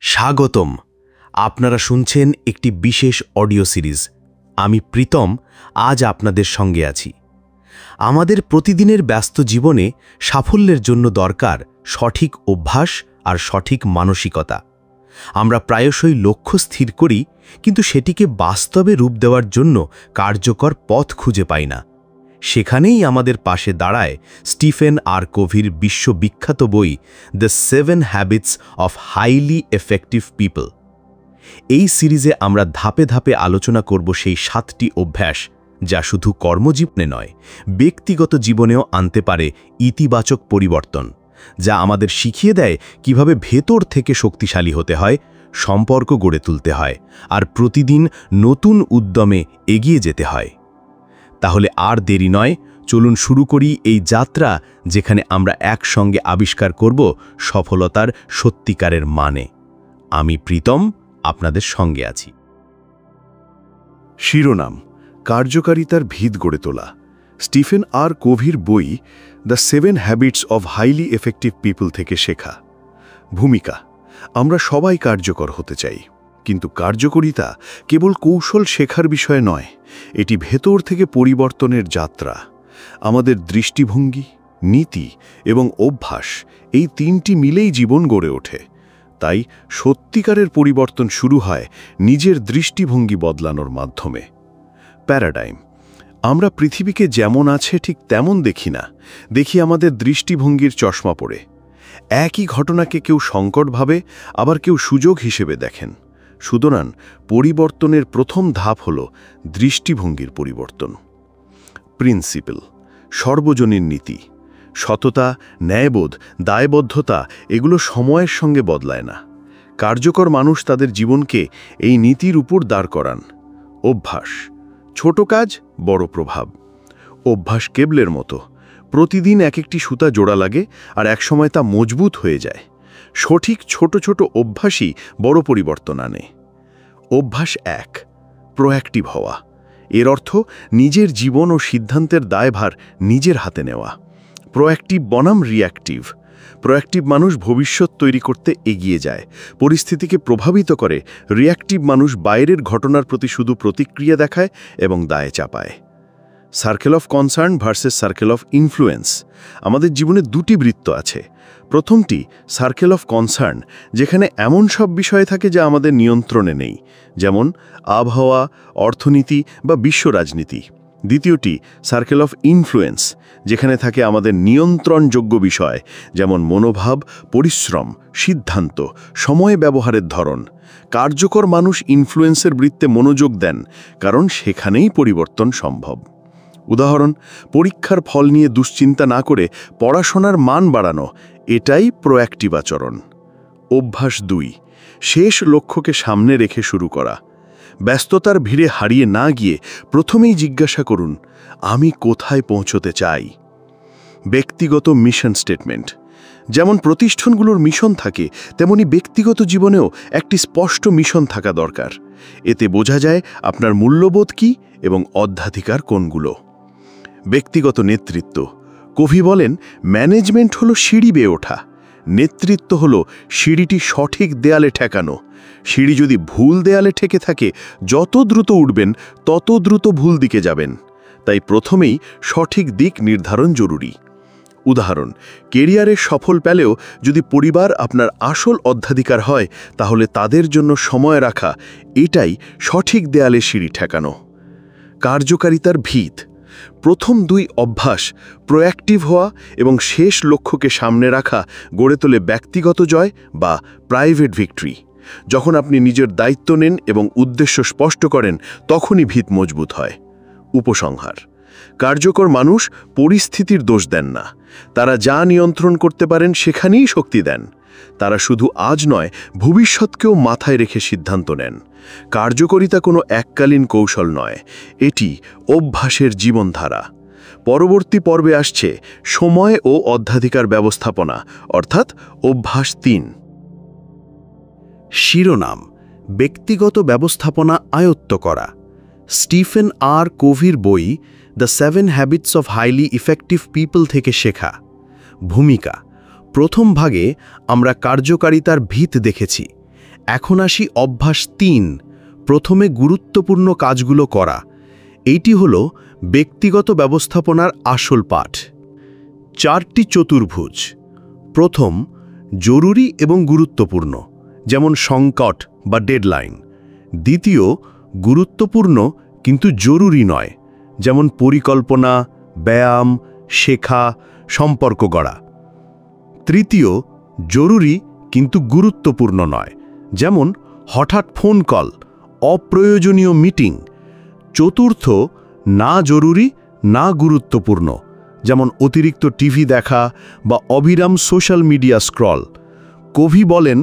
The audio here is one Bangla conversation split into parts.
স্বাগতম। আপনারা শুনছেন একটি বিশেষ অডিও সিরিজ। আমি প্রীতম আজ আপনাদের সঙ্গে আছি। আমাদের প্রতিদিনের ব্যস্ত জীবনে সাফল্যের জন্য দরকার সঠিক অভ্যাস আর সঠিক মানসিকতা। আমরা প্রায়শই লক্ষ্য স্থির করি, কিন্তু সেটিকে বাস্তবে রূপ দেওয়ার জন্য কার্যকর পথ খুঁজে পাই না। সেখানেই আমাদের পাশে দাঁড়ায় স্টিফেন আর কোভির বিশ্ববিখ্যাত বই the 7 habits of highly effective people. এই সিরিজে আমরা ধাপে ধাপে আলোচনা করব সেই 7টি অভ্যাস যা শুধু কর্মজীবনে নয়, ব্যক্তিগত জীবনেও আনতে পারে ইতিবাচক পরিবর্তন, যা আমাদের শিখিয়ে দেয় কিভাবে ভেতর থেকে শক্তিশালী হতে হয়, সম্পর্ক গড়ে তুলতে হয় আর প্রতিদিন নতুন উদ্যমে এগিয়ে যেতে হয়। তাহলে আর দেরি নয়, চলুন শুরু করি এই যাত্রা, যেখানে আমরা একসঙ্গে আবিষ্কার করব সফলতার সত্যিকারের মানে। আমি প্রীতম আপনাদের সঙ্গে আছি। শিরোনাম: কার্যকারিতার ভিত গড়ে তোলা। স্টিফেন আর কোভির বই the 7 habits of highly effective people থেকে শেখা। ভূমিকা: আমরা সবাই কার্যকর হতে চাই, কিন্তু কার্যকরিতা কেবল কৌশল শেখার বিষয় নয়, এটি ভেতর থেকে পরিবর্তনের যাত্রা। আমাদের দৃষ্টিভঙ্গি, নীতি এবং অভ্যাস, এই তিনটি মিলেই জীবন গড়ে ওঠে। তাই সত্যিকারের পরিবর্তন শুরু হয় নিজের দৃষ্টিভঙ্গি বদলানোর মাধ্যমে। প্যারাডাইম: আমরা পৃথিবীকে যেমন আছে ঠিক তেমন দেখি না, দেখি আমাদের দৃষ্টিভঙ্গির চশমা পড়ে। একই ঘটনাকে কেউ সংকট ভাবে, আবার কেউ সুযোগ হিসেবে দেখেন। সুতরাং পরিবর্তনের প্রথম ধাপ হল দৃষ্টিভঙ্গির পরিবর্তন। প্রিন্সিপল: সর্বজনীন নীতি। সততা, ন্যায়বোধ, দায়বদ্ধতা এগুলো সময়ের সঙ্গে বদলায় না। কার্যকর মানুষ তাদের জীবনকে এই নীতির উপর দাঁড় করান। অভ্যাস: ছোট কাজ, বড় প্রভাব। অভ্যাস কেবলের মতো, প্রতিদিন এক একটি সুতা জোড়া লাগে আর একসময় তা মজবুত হয়ে যায়। সঠিক ছোট ছোট অভ্যাসই বড় পরিবর্তন আনে। অভ্যাস 1: প্রোঅ্যাক্টিভ হওয়া। এর অর্থ নিজের জীবন ও সিদ্ধান্তের দায়ভার নিজের হাতে নেওয়া। প্রোঅ্যাক্টিভ বনাম রিঅ্যাক্টিভ। প্রোঅ্যাক্টিভ মানুষ ভবিষ্যৎ তৈরি করতে এগিয়ে যায়, পরিস্থিতিকে প্রভাবিত করে। রিঅ্যাক্টিভ মানুষ বাইরের ঘটনার প্রতি শুধু প্রতিক্রিয়া দেখায় এবং দায় চাপায়। Circle of concern versus circle of influence. আমাদের জীবনে দুটি বৃত্ত আছে। প্রথমটি সার্কেল অফ কনসার্ন, যেখানে এমন সব বিষয় থাকে যা আমাদের নিয়ন্ত্রণে নেই, যেমন আবহাওয়া, অর্থনীতি বা বিশ্ব রাজনীতি। দ্বিতীয়টি সার্কেল অফ ইনফ্লুয়েন্স, যেখানে থাকে আমাদের নিয়ন্ত্রণযোগ্য বিষয়, যেমন মনোভাব, পরিশ্রম, সিদ্ধান্ত, সময় ব্যবহারের ধরন। কার্যকর মানুষ ইনফ্লুয়েন্সের বৃত্তে মনোযোগ দেন, কারণ সেখানেই পরিবর্তন সম্ভব। উদাহরণ: পরীক্ষার ফল নিয়ে দুশ্চিন্তা না করে পড়াশোনার মান বাড়ানো, এটাই প্রোঅ্যাক্টিভ আচরণ। অভ্যাস 2: শেষ লক্ষ্যকে সামনে রেখে শুরু করা। ব্যস্ততার ভিড়ে হারিয়ে না গিয়ে প্রথমেই জিজ্ঞাসা করুন, আমি কোথায় পৌঁছতে চাই? ব্যক্তিগত মিশন স্টেটমেন্ট: যেমন প্রতিষ্ঠানগুলোর মিশন থাকে, তেমনি ব্যক্তিগত জীবনেও একটি স্পষ্ট মিশন থাকা দরকার। এতে বোঝা যায় আপনার মূল্যবোধ কী এবং অগ্রাধিকার কোনগুলো। ব্যক্তিগত নেতৃত্ব: কোভি বলেন, ম্যানেজমেন্ট হলো সিঁড়ি বেয়ে ওঠা, নেতৃত্ব হলো সিঁড়িটি সঠিক দেয়ালে ঠেকানো। সিঁড়ি যদি ভুল দেয়ালে ঠেকে থাকে, যত দ্রুত উঠবেন তত দ্রুত ভুল দিকে যাবেন। তাই প্রথমেই সঠিক দিক নির্ধারণ জরুরি। উদাহরণ: কেরিয়ারে সফল পেলেও যদি পরিবার আপনার আসল অগ্রাধিকার হয়, তাহলে তাদের জন্য সময় রাখা, এটাই সঠিক দেয়ালে সিঁড়ি ঠেকানো। কার্যকারিতার ভিত: প্রথম 2 অভ্যাস, প্রোঅ্যাক্টিভ হওয়া এবং শেষ লক্ষ্যকে সামনে রাখা, গড়ে তোলে ব্যক্তিগত জয় বা প্রাইভেট ভিক্টরি। যখন আপনি নিজের দায়িত্ব নেন এবং উদ্দেশ্য স্পষ্ট করেন, তখনই ভিত মজবুত হয়। উপসংহার: কার্যকর মানুষ পরিস্থিতির দোষ দেন না, তারা যা নিয়ন্ত্রণ করতে পারেন সেখানেই শক্তি দেন। তারা শুধু আজ নয়, ভবিষ্যৎকেও মাথায় রেখে সিদ্ধান্ত নেন। কার্যকারিতা কোনো এককালীন কৌশল নয়, এটি অভ্যাসের জীবনধারা। পরবর্তী পর্বে আসছে সময় ও অগ্রাধিকার ব্যবস্থাপনা, অর্থাৎ অভ্যাস 3। শিরোনাম: ব্যক্তিগত ব্যবস্থাপনা আয়ত্ত করা। স্টিফেন আর কোভির বই the 7 habits of highly effective people থেকে শেখা। ভূমিকা: প্রথম ভাগে আমরা কার্যকারিতার ভিত দেখেছি। এখন আসি অভ্যাস ৩, প্রথমে গুরুত্বপূর্ণ কাজগুলো করা। এইটি হল ব্যক্তিগত ব্যবস্থাপনার আসল পাঠ। 4টি চতুর্ভুজ। প্রথম, জরুরি এবং গুরুত্বপূর্ণ, যেমন সংকট বা ডেডলাইন। দ্বিতীয়, গুরুত্বপূর্ণ কিন্তু জরুরি নয়, যেমন পরিকল্পনা, ব্যায়াম, শেখা, সম্পর্ক গড়া। তৃতীয়, জরুরি কিন্তু গুরুত্বপূর্ণ নয়, যেমন হঠাৎ ফোন কল, অপ্রয়োজনীয় মিটিং। চতুর্থ, না জরুরি না গুরুত্বপূর্ণ, যেমন অতিরিক্ত টিভি দেখা বা অবিরাম সোশ্যাল মিডিয়া স্ক্রল। কভি বলেন,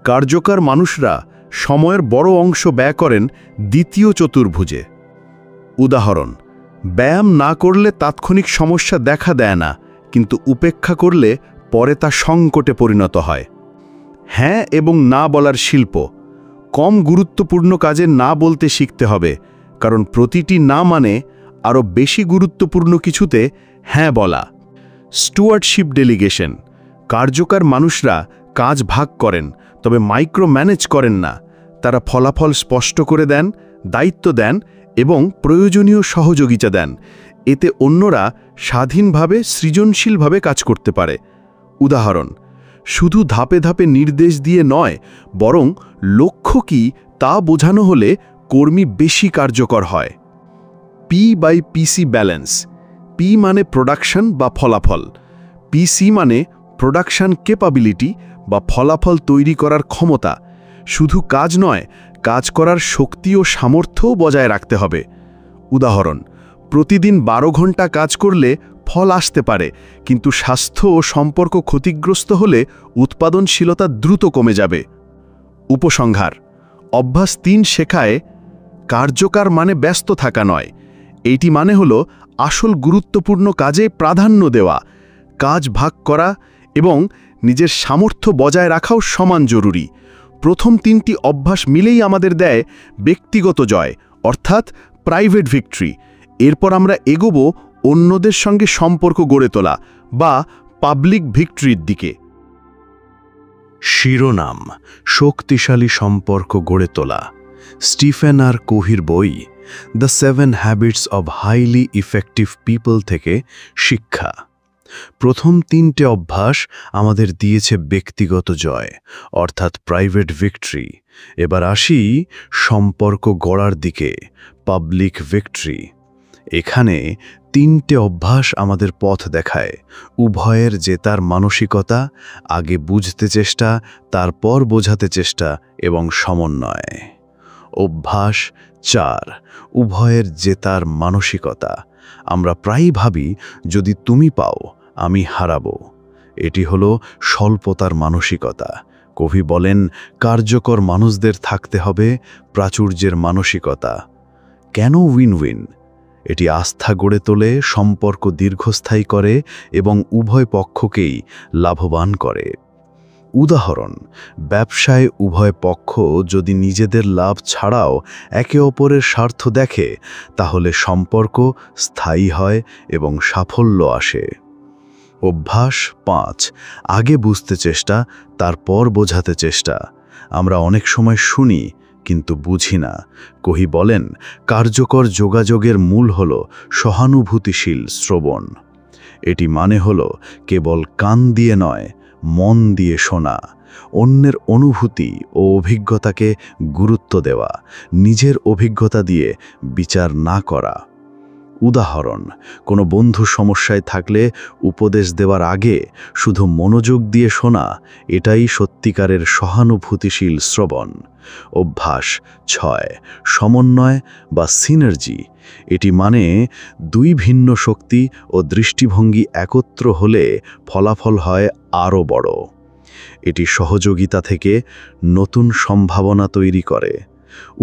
কার্যকর মানুষরা সময়ের বড় অংশ ব্যয় করেন দ্বিতীয় চতুর্ভুজে। উদাহরণ, ব্যায়াম না করলে তাৎক্ষণিক সমস্যা দেখা দেয় না, কিন্তু উপেক্ষা করলে পরে তা সংকটে পরিণত হয়। হ্যাঁ এবং না বলার শিল্প। কম গুরুত্বপূর্ণ কাজে না বলতে শিখতে হবে, কারণ প্রতিটি না মানে আরও বেশি গুরুত্বপূর্ণ কিছুতে হ্যাঁ বলা। Stewardship delegation. কার্যকর মানুষরা কাজ ভাগ করেন, তবে মাইক্রো ম্যানেজ করেন না। তারা ফলাফল স্পষ্ট করে দেন, দায়িত্ব দেন এবং প্রয়োজনীয় সহযোগিতা দেন। এতে অন্যরা স্বাধীনভাবে সৃজনশীলভাবে কাজ করতে পারে। উদাহরণ, শুধু ধাপে ধাপে নির্দেশ দিয়ে নয়, বরং লক্ষ্য কি তা বোঝানো হলে কর্মী বেশি কার্যকর হয়। P/PC balance. পি মানে প্রোডাকশন বা ফলাফল, পিসি মানে প্রোডাকশন ক্যাপাবিলিটি বা ফলাফল তৈরি করার ক্ষমতা। শুধু কাজ নয়, কাজ করার শক্তি ও সামর্থ্যও বজায় রাখতে হবে। উদাহরণ, প্রতিদিন 12 ঘন্টা কাজ করলে ফল আসতে পারে, কিন্তু স্বাস্থ্য ও সম্পর্ক ক্ষতিগ্রস্ত হলে উৎপাদনশীলতা দ্রুত কমে যাবে। উপসংহার, অভ্যাস 3 শেখায় কার্যকর মানে ব্যস্ত থাকা নয়। এইটি মানে হলো আসল গুরুত্বপূর্ণ কাজে প্রাধান্য দেওয়া, কাজ ভাগ করা এবং নিজের সামর্থ্য বজায় রাখাও সমান জরুরি। প্রথম 3টি অভ্যাস মিলেই আমাদের দেয় ব্যক্তিগত জয়, অর্থাৎ প্রাইভেট ভিক্টরি। এরপর আমরা এগোবো অন্যদের সঙ্গে সম্পর্ক গড়ে তোলা বা পাবলিক ভিক্টরির দিকে। শিরোনাম: শক্তিশালী সম্পর্ক গড়ে তোলা। স্টিফেন আর কোভির বই the 7 habits of highly effective people থেকে শিক্ষা। প্রথম 3টে অভ্যাস আমাদের দিয়েছে ব্যক্তিগত জয়, অর্থাৎ প্রাইভেট ভিক্টরি। এবার আসি সম্পর্ক গড়ার দিকে, পাবলিক ভিক্টরি। এখানে 3টে অভ্যাস আমাদের পথ দেখায়। উভয়ের জেতার মানসিকতা, আগে বুঝতে চেষ্টা, তারপর বোঝাতে চেষ্টা এবং সমন্বয়। অভ্যাস 4, উভয়ের জেতার মানসিকতা। আমরা প্রায়ই ভাবি, যদি তুমি পাও আমি হারাবো। এটি হলো স্বল্পতার মানসিকতা। কবি বলেন, কার্যকর মানুষদের থাকতে হবে প্রাচুর্যের মানসিকতা। কেন উইন উইন? এটি আস্থা গড়ে তোলে, সম্পর্ক দীর্ঘস্থায়ী করে এবং উভয় পক্ষকেই লাভবান করে। উদাহরণ, ব্যবসায় উভয় পক্ষ যদি নিজেদের লাভ ছাড়াও একে অপরের স্বার্থ দেখে, তাহলে সম্পর্ক স্থায়ী হয় এবং সাফল্য আসে। অভ্যাস 5, আগে বুঝতে চেষ্টা, তারপর বোঝাতে চেষ্টা। আমরা অনেক সময় শুনি কিন্তু বুঝি না। কবি বলেন, কার্যকর যোগাযোগের মূল হল সহানুভূতিশীল শ্রবণ। এটি মানে হল কেবল কান দিয়ে নয়, মন দিয়ে শোনা, অন্যের অনুভূতি ও অভিজ্ঞতাকে গুরুত্ব দেওয়া, নিজের অভিজ্ঞতা দিয়ে বিচার না করা। উদাহরণ, কোনো বন্ধু সমস্যায় থাকলে উপদেশ দেওয়ার আগে শুধু মনোযোগ দিয়ে শোনা, এটাই সত্যিকারের সহানুভূতিশীল শ্রবণ। অভ্যাস 6, সমন্বয় বা সিনার্জি। এটি মানে 2 ভিন্ন শক্তি ও দৃষ্টিভঙ্গি একত্র হলে ফলাফল হয় আরও বড়। এটি সহযোগিতা থেকে নতুন সম্ভাবনা তৈরি করে।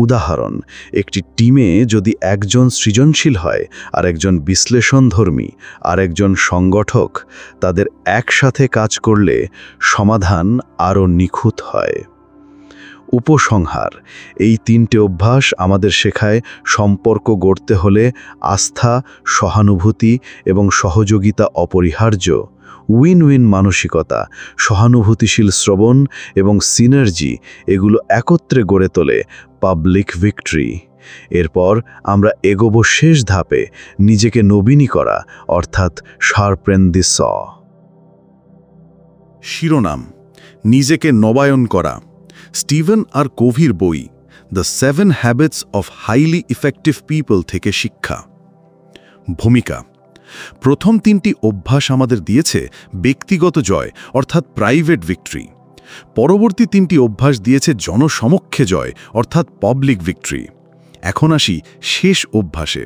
উদাহরণ, একটি টিমে যদি একজন সৃজনশীল হয়, আর একজন বিশ্লেষণধর্মী, আর একজন সংগঠক, তাদের একসাথে কাজ করলে সমাধান আরও নিখুঁত হয়। উপসংহার, এই 3টে অভ্যাস আমাদের শেখায় সম্পর্ক গড়তে হলে আস্থা, সহানুভূতি এবং সহযোগিতা অপরিহার্য। উইন উইন মানসিকতা, সহানুভূতিশীল শ্রবণ এবং সিনার্জি, এগুলো একত্রে গড়ে তোলে পাবলিক ভিক্টরি। এরপর আমরা এগোব শেষ ধাপে, নিজেকে নবীনী করা, অর্থাৎ শার্পেন দি স। শিরোনাম: নিজেকে নবায়ন করা। স্টিভেন আর কোভির বই the 7 habits of highly effective people থেকে শিক্ষা। ভূমিকা: প্রথম 3টি অভ্যাস আমাদের দিয়েছে ব্যক্তিগত জয়, অর্থাৎ প্রাইভেট ভিক্টরি। পরবর্তী 3টি অভ্যাস দিয়েছে জনসমক্ষে জয়, অর্থাৎ পাবলিক ভিক্টরি। এখন আসি শেষ অভ্যাসে,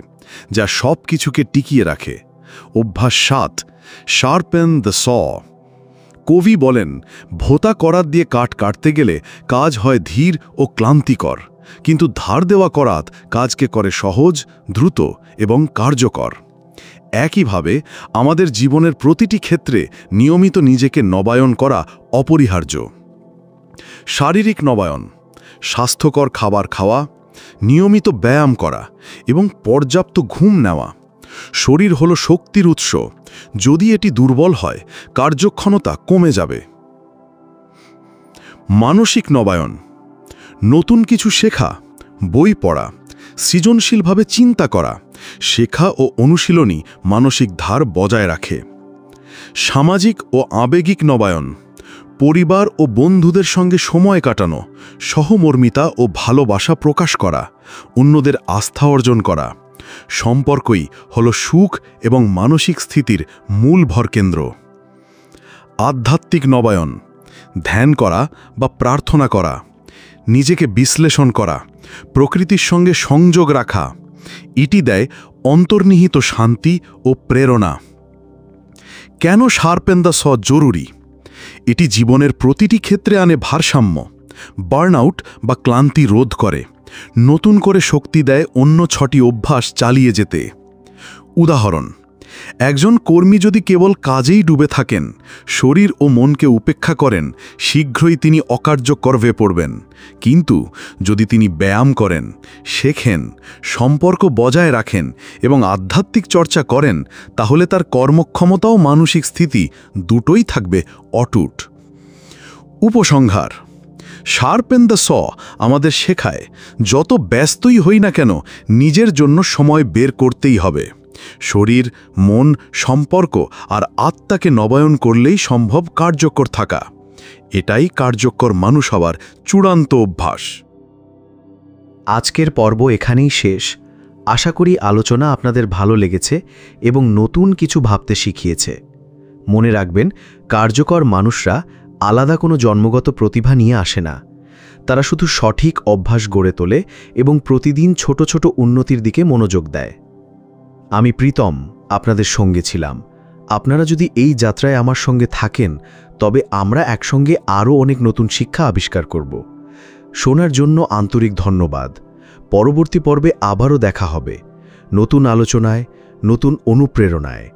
যা সব কিছুকে টিকিয়ে রাখে। অভ্যাস 7, শার্পেন দ্য স। কবি বলেন, ভোঁতা করাত দিয়ে কাঠ কাটতে গেলে কাজ হয় ধীর ও ক্লান্তিকর, কিন্তু ধার দেওয়া করাত কাজকে করে সহজ, দ্রুত এবং কার্যকর। একইভাবে আমাদের জীবনের প্রতিটি ক্ষেত্রে নিয়মিত নিজেকে নবায়ন করা অপরিহার্য। শারীরিক নবায়ন: স্বাস্থ্যকর খাবার খাওয়া, নিয়মিত ব্যায়াম করা এবং পর্যাপ্ত ঘুম নেওয়া। শরীর হলো শক্তির উৎস, যদি এটি দুর্বল হয় কার্যক্ষমতা কমে যাবে। মানসিক নবায়ন: নতুন কিছু শেখা, বই পড়া, সৃজনশীলভাবে চিন্তা করা। শেখা ও অনুশীলনী মানসিক ধার বজায় রাখে। সামাজিক ও আবেগিক নবায়ন: পরিবার ও বন্ধুদের সঙ্গে সময় কাটানো, সহমর্মিতা ও ভালোবাসা প্রকাশ করা, অন্যদের আস্থা অর্জন করা। সম্পর্কই হল সুখ এবং মানসিক স্থিতির মূল ভরকেন্দ্র। আধ্যাত্মিক নবায়ন: ধ্যান করা বা প্রার্থনা করা, নিজেকে বিশ্লেষণ করা, প্রকৃতির সঙ্গে সংযোগ রাখা। এটি দেয় অন্তর্নিহিত শান্তি ও প্রেরণা। কেন শার্পেন দ্য স জরুরি? এটি জীবনের প্রতিটি ক্ষেত্রে আনে ভারসাম্য, বার্নআউট বা ক্লান্তি রোধ করে, নতুন করে শক্তি দেয় অন্য 6টি অভ্যাস চালিয়ে যেতে। উদাহরণ: একজন কর্মী যদি কেবল কাজেই ডুবে থাকেন, শরীর ও মনকে উপেক্ষা করেন, শীঘ্রই তিনি অকার্যকর হয়ে পড়বেন। কিন্তু যদি তিনি ব্যায়াম করেন, শেখেন, সম্পর্ক বজায় রাখেন এবং আধ্যাত্মিক চর্চা করেন, তাহলে তার কর্মক্ষমতা ও মানসিক স্থিতি দুটোই থাকবে অটুট। উপসংহার: শার্পেন দ্য স আমাদের শেখায়, যত ব্যস্তই হই না কেন নিজের জন্য সময় বের করতেই হবে। শরীর, মন, সম্পর্ক আর আত্মাকে নবায়ন করলেই সম্ভব কার্যকর থাকা। এটাই কার্যকর মানুষ হওয়ার চূড়ান্ত অভ্যাস। আজকের পর্ব এখানেই শেষ। আশা করি আলোচনা আপনাদের ভালো লেগেছে এবং নতুন কিছু ভাবতে শিখিয়েছে। মনে রাখবেন, কার্যকর মানুষরা আলাদা কোনো জন্মগত প্রতিভা নিয়ে আসে না। তারা শুধু সঠিক অভ্যাস গড়ে তোলে এবং প্রতিদিন ছোট ছোট উন্নতির দিকে মনোযোগ দেয়। আমি প্রীতম আপনাদের সঙ্গে ছিলাম। আপনারা যদি এই যাত্রায় আমার সঙ্গে থাকেন, তবে আমরা একসঙ্গে আরও অনেক নতুন শিক্ষা আবিষ্কার করব। শোনার জন্য আন্তরিক ধন্যবাদ। পরবর্তী পর্বে আবারও দেখা হবে, নতুন আলোচনায়, নতুন অনুপ্রেরণায়।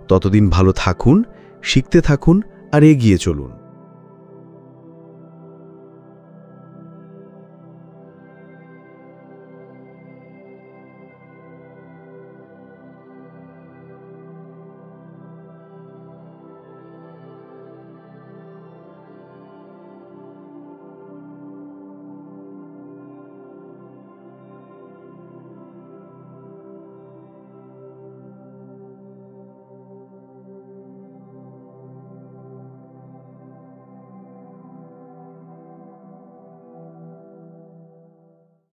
ততদিন ভালো থাকুন, শিখতে থাকুন আর এগিয়ে চলুন।